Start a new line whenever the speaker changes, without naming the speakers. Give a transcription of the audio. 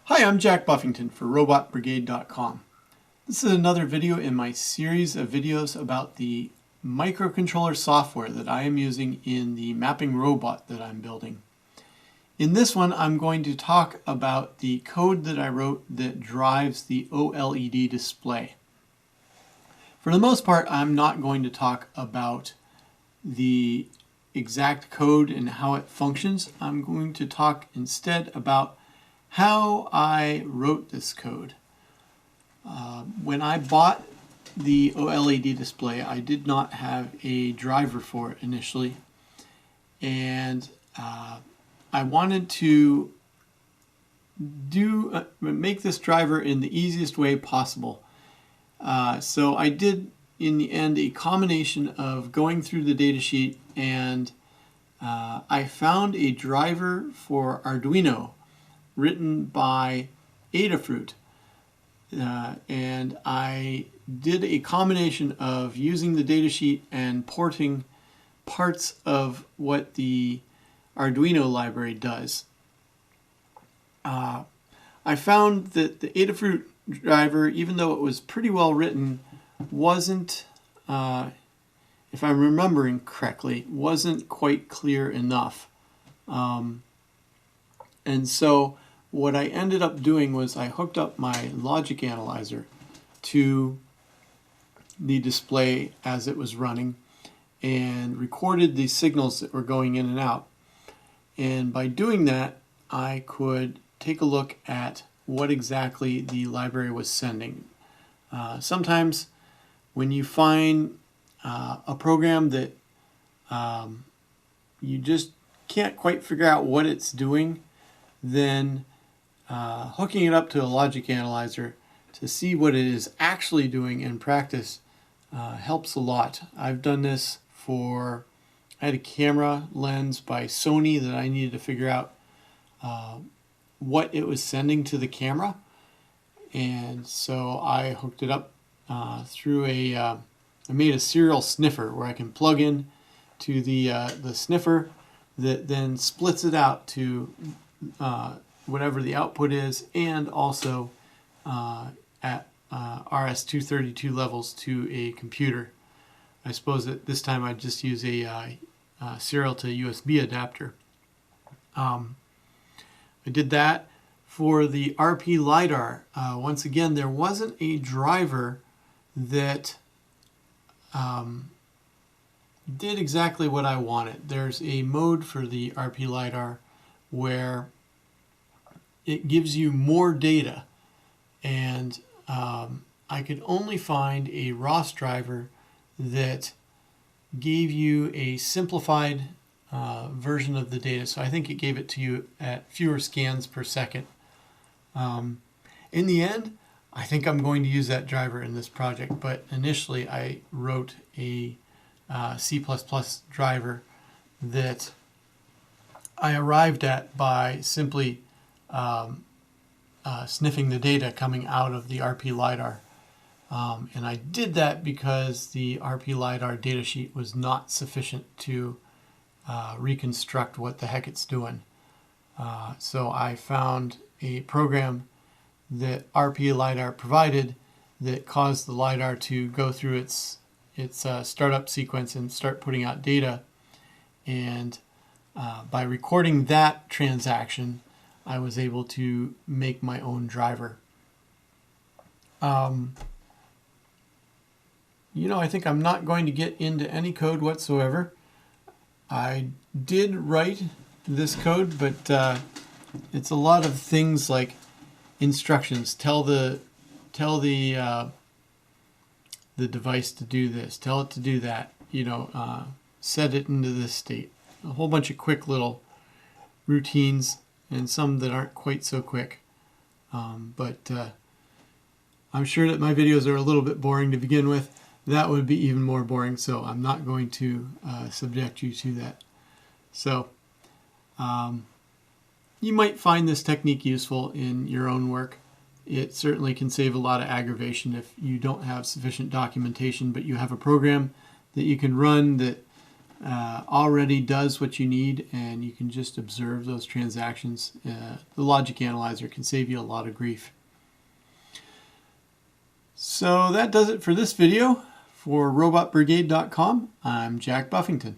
Hi, I'm Jack Buffington for RobotBrigade.com. This is another video in my series of videos about the microcontroller software that I am using in the mapping robot that I'm building. In this one, I'm going to talk about the code that I wrote that drives the OLED display. For the most part, I'm not going to talk about the exact code and how it functions. I'm going to talk instead about how I wrote this code. When I bought the OLED display, I did not have a driver for it initially, and I wanted to make this driver in the easiest way possible. So I did, in the end, a combination of going through the datasheet, and I found a driver for Arduino written by Adafruit. And I did a combination of using the datasheet and porting parts of what the Arduino library does. I found that the Adafruit driver, even though it was pretty well written, wasn't, if I'm remembering correctly, wasn't quite clear enough. And so what I ended up doing was I hooked up my logic analyzer to the display as it was running and recorded the signals that were going in and out. And by doing that, I could take a look at what exactly the library was sending. Sometimes when you find a program that you just can't quite figure out what it's doing, then hooking it up to a logic analyzer to see what it is actually doing in practice helps a lot. I've done this for, I had a camera lens by Sony that I needed to figure out what it was sending to the camera, and so I hooked it up through I made a serial sniffer where I can plug in to the sniffer that then splits it out to whatever the output is, and also at RS-232 levels to a computer. I suppose at this time I'd just use a serial to USB adapter. I did that for the RP LiDAR. Once again, there wasn't a driver that did exactly what I wanted. There's a mode for the RP LiDAR where it gives you more data, and I could only find a ROS driver that gave you a simplified version of the data. So I think it gave it to you at fewer scans per second. In the end, I think I'm going to use that driver in this project, but initially I wrote a C++ driver that I arrived at by simply sniffing the data coming out of the RP LiDAR. And I did that because the RP LiDAR datasheet was not sufficient to reconstruct what the heck it's doing. So I found a program that RP LiDAR provided that caused the LiDAR to go through its startup sequence and start putting out data. And by recording that transaction, I was able to make my own driver. I think I'm not going to get into any code whatsoever. I did write this code, but it's a lot of things like instructions. Tell the device to do this. Tell it to do that. Set it into this state. A whole bunch of quick little routines, and some that aren't quite so quick. But I'm sure that my videos are a little bit boring to begin with. That would be even more boring, so I'm not going to subject you to that. So you might find this technique useful in your own work. It certainly can save a lot of aggravation if you don't have sufficient documentation, but you have a program that you can run that already does what you need, and you can just observe those transactions. The logic analyzer can save you a lot of grief. So that does it for this video. For robotbrigade.com, I'm Jack Buffington.